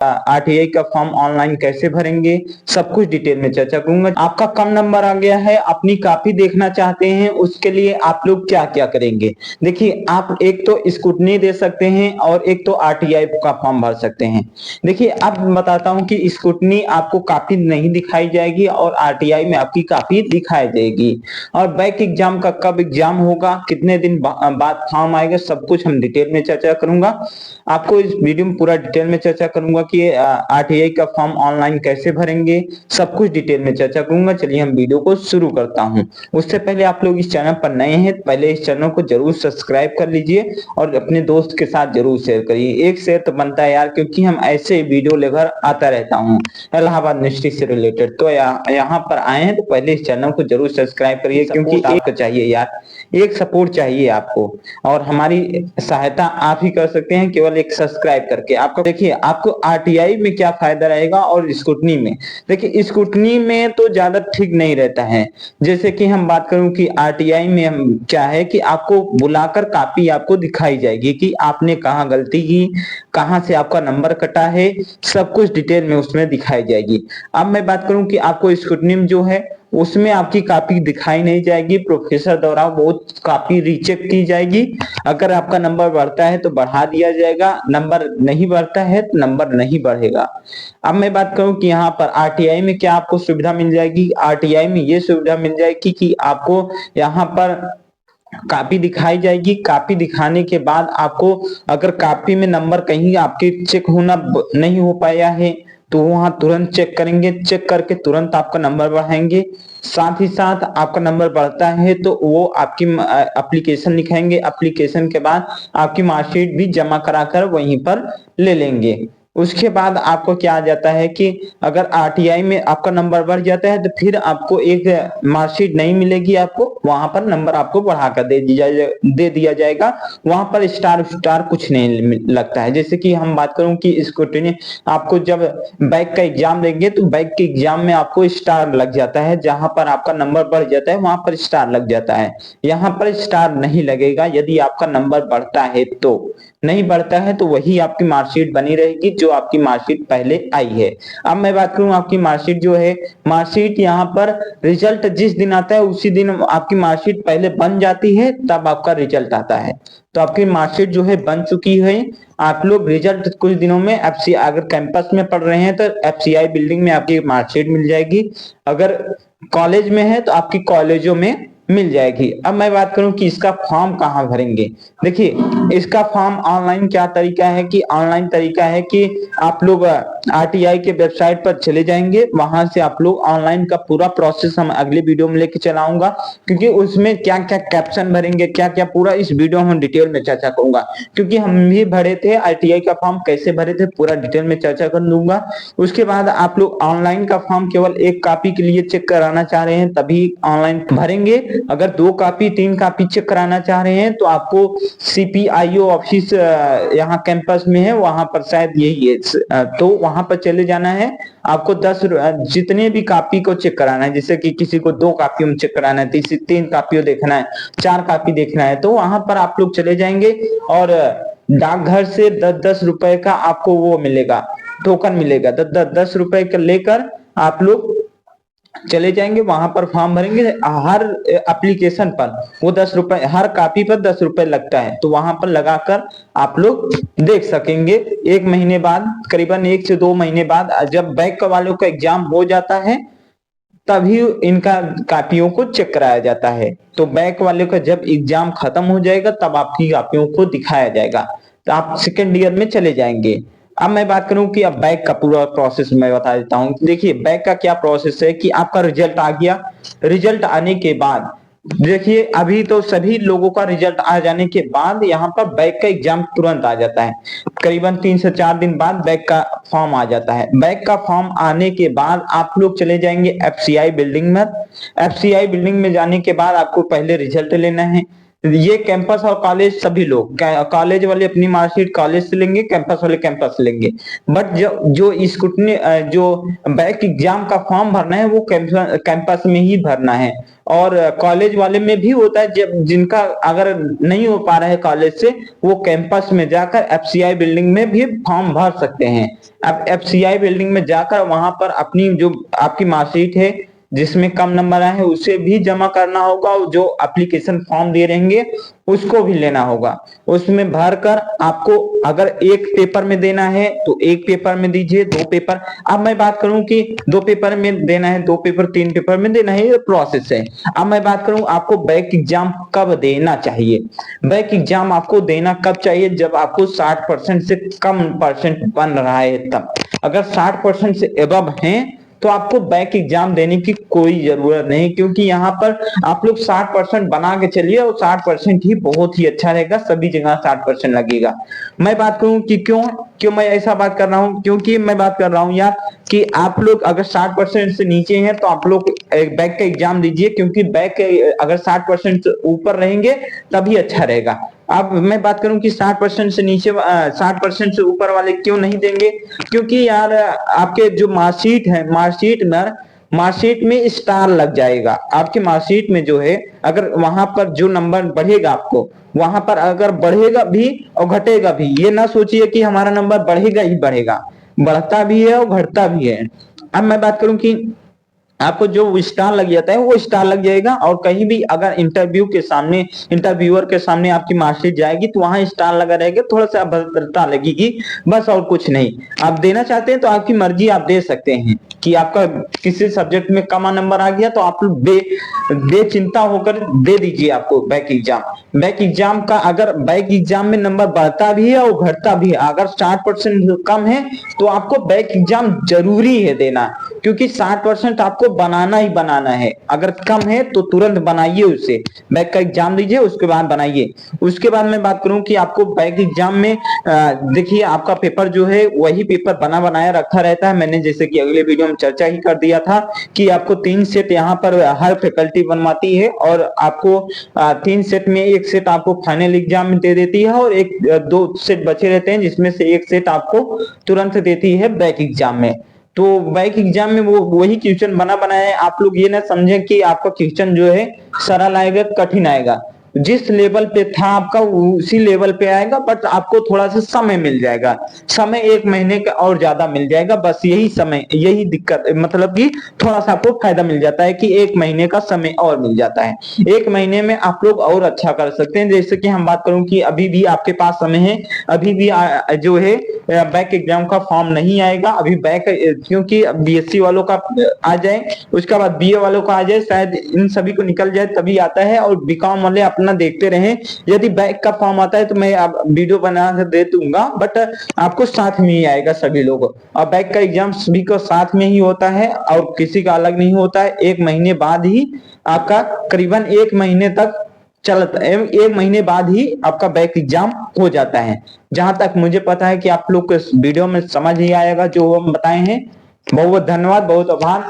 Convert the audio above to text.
RTI का form online कैसे भरेंगे, सब कुछ डिटेल में चर्चा करूंगा। आपका कम नंबर आ गया है, अपनी कॉपी देखना चाहते हैं, उसके लिए आप लोग क्या क्या करेंगे। देखिए, आप एक तो स्क्रूटनी दे सकते हैं और एक तो आरटीआई का फॉर्म भर सकते हैं। देखिए, अब बताता हूं कि स्क्रूटनी आपको कॉपी नहीं दिखाई जाएगी और आरटीआई में आपकी कॉपी दिखाई जाएगी। और बैक एग्जाम का कब एग्जाम होगा, कितने दिन बाद फॉर्म आएगा, सब कुछ हम डिटेल में चर्चा करूंगा। आपको इस वीडियो में पूरा डिटेल में चर्चा करूंगा कि आरटीआई का फॉर्म ऑनलाइन कैसे भरेंगे, सब कुछ डिटेल में चर्चा करूंगा। चलिए हम वीडियो को शुरू करता हूं। उससे पहले आप लोग इस चैनल पर नए हैं, पहले इस चैनल को जरूर सब्सक्राइब कर लीजिए और अपने दोस्त के साथ जरूर शेयर करिए। एक शेयर तो बनता है यार, क्योंकि हम ऐसे वीडियो लेकर आता रहता हूँ इलाहाबाद यूनिवर्सिटी से रिलेटेड। तो यहाँ पर आए हैं तो पहले इस चैनल को जरूर सब्सक्राइब करिए, क्योंकि एक चाहिए यार, एक सपोर्ट चाहिए आपको, और हमारी सहायता आप ही कर सकते हैं केवल एक सब्सक्राइब करके। आपको देखिए, आपको आरटीआई में क्या फायदा रहेगा और स्क्रूटनी में। देखिए, स्क्रूटनी में तो ज्यादा ठीक नहीं रहता है। जैसे कि हम बात करूं कि आरटीआई में हम क्या है कि आपको बुलाकर कॉपी आपको दिखाई जाएगी कि आपने कहाँ गलती की, कहाँ से आपका नंबर कटा है, सब कुछ डिटेल में उसमें दिखाई जाएगी। अब मैं बात करूं कि आपको स्क्रूटनी में जो है उसमें आपकी कॉपी दिखाई नहीं जाएगी, प्रोफेसर द्वारा वो कॉपी रीचेक की जाएगी। अगर आपका नंबर बढ़ता है तो बढ़ा दिया जाएगा, नंबर नहीं बढ़ता है तो नंबर नहीं बढ़ेगा। अब मैं बात करूं कि यहाँ पर आरटीआई में क्या आपको सुविधा मिल जाएगी। आरटीआई में ये सुविधा मिल जाएगी कि आपको यहाँ पर कॉपी दिखाई जाएगी। कॉपी दिखाने के बाद आपको अगर कॉपी में नंबर कहीं आपके चेक होना नहीं हो पाया है तो वहां तुरंत चेक करेंगे, चेक करके तुरंत आपका नंबर बढ़ाएंगे। साथ ही साथ आपका नंबर बढ़ता है तो वो आपकी एप्लीकेशन लिखाएंगे, एप्लीकेशन के बाद आपकी मार्कशीट भी जमा कराकर वहीं पर ले लेंगे। उसके बाद आपको क्या आ जाता है कि अगर आरटीआई में आपका नंबर बढ़ जाता है तो फिर आपको एक मार्कशीट नहीं मिलेगी, आपको वहां पर नंबर आपको बढ़ाकर दे दिया जाएगा। वहां पर स्टार स्टार कुछ नहीं लगता है। जैसे कि हम बात करूं कि स्क्रूटनी आपको जब बैक का एग्जाम देंगे तो बैक के एग्जाम में आपको स्टार लग जाता है, जहां पर आपका नंबर बढ़ जाता है वहां पर स्टार लग जाता है। यहाँ पर स्टार नहीं लगेगा यदि आपका नंबर बढ़ता है तो, नहीं बढ़ता है तो वही आपकी मार्कशीट बनी रहेगी जो आपकी मार्कशीट पहले आई है। अब मैं बात करूं आपकी मार्कशीट जो है, मार्कशीट यहाँ पर रिजल्ट जिस दिन आता है उसी दिन आपकी मार्कशीट पहले बन जाती है, तब आपका रिजल्ट आता है। तो आपकी मार्कशीट जो है बन चुकी है। आप लोग रिजल्ट कुछ दिनों में एफसी, अगर कैंपस में पढ़ रहे हैं तो एफसीआई बिल्डिंग में आपकी मार्कशीट मिल जाएगी, अगर कॉलेज में है तो आपकी कॉलेजों में मिल जाएगी। अब मैं बात करूं कि इसका फॉर्म कहां भरेंगे। देखिए, इसका फॉर्म ऑनलाइन क्या तरीका है कि ऑनलाइन तरीका है कि आप लोग आरटीआई के वेबसाइट पर चले जाएंगे, वहां से आप लोग ऑनलाइन का पूरा प्रोसेस हम अगले वीडियो में लेके चलाऊंगा, क्योंकि उसमें क्या क्या कैप्शन भरेंगे, क्या क्या पूरा इस वीडियो में डिटेल में चर्चा करूंगा। क्योंकि हम भी भरे थे आरटीआई का फॉर्म, कैसे भरे थे पूरा डिटेल में चर्चा कर लूंगा। उसके बाद आप लोग ऑनलाइन का फॉर्म केवल एक कॉपी के लिए चेक कराना चाह रहे हैं तभी ऑनलाइन भरेंगे। अगर 2 कॉपी 3 कॉपी चेक कराना चाह रहे हैं तो आपको सीपीआईओ ऑफिस यहाँ कैंपस में है, वहां पर शायद यही है, तो वहां पर चले जाना है। आपको 10 जितने भी कॉपी को चेक कराना है, जैसे कि किसी को 2 कॉपी में चेक कराना है, 3 कॉपी देखना है, 4 कॉपी देखना है, तो वहां पर आप लोग चले जाएंगे और डाकघर से 10-10 रुपए का आपको वो मिलेगा, टोकन मिलेगा। 10-10 रुपए का लेकर आप लोग चले जाएंगे, वहां पर फॉर्म भरेंगे। हर एप्लीकेशन पर वो 10 रुपए, हर कॉपी पर 10 रुपए लगता है, तो वहां पर लगाकर आप लोग देख सकेंगे। 1 महीने बाद, करीबन 1 से 2 महीने बाद जब बैक वालों का एग्जाम हो जाता है तभी इनका कॉपियों को चेक कराया जाता है। तो बैक वाले का जब एग्जाम खत्म हो जाएगा तब आपकी कॉपियों को दिखाया जाएगा, तो आप सेकेंड ईयर में चले जाएंगे। अब मैं बात करूं कि अब बैक का पूरा प्रोसेस मैं बता देता हूं। देखिए, बैक का क्या प्रोसेस है कि आपका रिजल्ट आ गया, रिजल्ट आने के बाद देखिए, अभी तो सभी लोगों का रिजल्ट आ जाने के बाद यहाँ पर बैक का एग्जाम तुरंत आ जाता है। करीबन 3 से 4 दिन बाद बैक का फॉर्म आ जाता है। बैक का फॉर्म आने के बाद आप लोग चले जाएंगे एफसीआई बिल्डिंग में। एफसीआई बिल्डिंग में जाने के बाद आपको पहले रिजल्ट लेना है। ये कैंपस और कॉलेज सभी लोग, कॉलेज वाले अपनी मार्कशीट कॉलेज से लेंगे, कैंपस वाले कैंपस से लेंगे। बट जो जो स्क्रूटनी जो बैक एग्जाम का फॉर्म भरना है वो कैंपस में ही भरना है। और कॉलेज वाले में भी होता है, जब जिनका अगर नहीं हो पा रहा है कॉलेज से, वो कैंपस में जाकर एफसीआई बिल्डिंग में भी फॉर्म भर सकते हैं। अब एफसीआई बिल्डिंग में जाकर वहां पर अपनी जो आपकी मार्कशीट है जिसमें कम नंबर आए हैं उसे भी जमा करना होगा, और जो एप्लीकेशन फॉर्म दे रहेंगे उसको भी लेना होगा। उसमें भरकर आपको अगर एक पेपर में देना है तो एक पेपर में दीजिए, दो पेपर। अब मैं बात करूं कि दो पेपर में देना है, दो पेपर, तीन पेपर में देना है, ये प्रोसेस है। अब मैं बात करूं आपको बैक एग्जाम कब देना चाहिए। बैक एग्जाम आपको देना कब चाहिए, जब आपको 60% से कम परसेंट बन रहा है तब। अगर 60% से एबव है तो आपको बैक एग्जाम देने की कोई जरूरत नहीं, क्योंकि यहाँ पर आप लोग 60% बना के चलिए और 60% ही बहुत ही अच्छा रहेगा, सभी जगह 60% लगेगा। मैं बात करूं कि क्यों क्यों मैं ऐसा बात कर रहा हूं, क्योंकि मैं बात कर रहा हूं यार कि आप लोग अगर 60% से नीचे हैं तो आप लोग बैक का एग्जाम दीजिए, क्योंकि बैक अगर 60% से ऊपर रहेंगे तभी अच्छा रहेगा। अब मैं बात करूं कि 60% से नीचे 60% से ऊपर वाले क्यों नहीं देंगे, क्योंकि यार आपके जो मार्कशीट है, मार्कशीट में स्टार लग जाएगा। आपकी मार्कशीट में जो है अगर वहां पर जो नंबर बढ़ेगा आपको, वहां पर अगर बढ़ेगा भी और घटेगा भी, ये ना सोचिए कि हमारा नंबर बढ़ेगा ही बढ़ेगा, बढ़ता भी है और घटता भी है। अब मैं बात करूं कि आपको जो स्टार लग जाता है वो स्टार लग जाएगा, और कहीं भी अगर इंटरव्यूअर के सामने आपकी मार्कशीट जाएगी तो वहां स्टार लगा रहेगा, थोड़ा सा अभद्रता लगेगी, बस और कुछ नहीं। आप देना चाहते हैं तो आपकी मर्जी, आप दे सकते हैं कि आपका किसी सब्जेक्ट में कम नंबर आ गया तो आप लोग बेचिंता होकर दे दीजिए आपको बैक एग्जाम। बैक एग्जाम का अगर बैक एग्जाम में नंबर बढ़ता भी है और घटता भी है, अगर 60% कम है तो आपको बैक एग्जाम जरूरी है देना, क्योंकि 60% आपको बनाना ही बनाना है। अगर कम है तो तुरंत बनाइए, उसे बैक का एग्जाम दीजिए, उसके बाद बनाइए। उसके बाद मैं बात करूं कि आपको बैक एग्जाम में देखिए आपका पेपर जो है वही पेपर बना बनाया रखा रहता है। मैंने जैसे कि अगले वीडियो में चर्चा ही कर दिया था कि आपको 3 सेट यहाँ पर हर फैकल्टी बनवाती है, और आपको 3 सेट में एक सेट आपको फाइनल एग्जाम में दे देती है, और एक 2 सेट बचे रहते हैं जिसमें से एक सेट आपको तुरंत देती है बैक एग्जाम में। तो बैक एग्जाम में वो वही क्वेश्चन बना बनाया है। आप लोग ये ना समझे कि आपका क्वेश्चन जो है सरल आएगा कठिन आएगा, जिस लेवल पे था आपका उसी लेवल पे आएगा, बट आपको थोड़ा सा समय मिल जाएगा, समय 1 महीने का और ज्यादा मिल जाएगा, बस यही समय, यही दिक्कत, मतलब कि थोड़ा सा आपको फायदा मिल जाता है कि 1 महीने का समय और मिल जाता है। 1 महीने में आप लोग और अच्छा कर सकते हैं। जैसे कि हम बात करूं कि अभी भी आपके पास समय है, अभी भी जो है बैक एग्जाम का फॉर्म नहीं आएगा अभी बैक, क्योंकि बीएससी वालों का आ जाए, उसके बाद बीए वालों का आ जाए, शायद इन सभी को निकल जाए तभी आता है, और बीकॉम वाले अपना देखते रहें। यदि बैक का फॉर्म आता है तो मैं अब वीडियो बना कर दे दूंगा, बट आपको साथ में ही आएगा सभी लोग। और बैक का एग्जाम सभी को साथ में ही होता है और किसी का अलग नहीं होता है। 1 महीने बाद ही आपका, करीबन 1 महीने तक चलता है, 1 महीने बाद ही आपका बैक एग्जाम हो जाता है। जहां तक मुझे पता है कि आप लोग को इस वीडियो में समझ ही आएगा जो हम बताए हैं। बहुत बहुत धन्यवाद, बहुत आभार।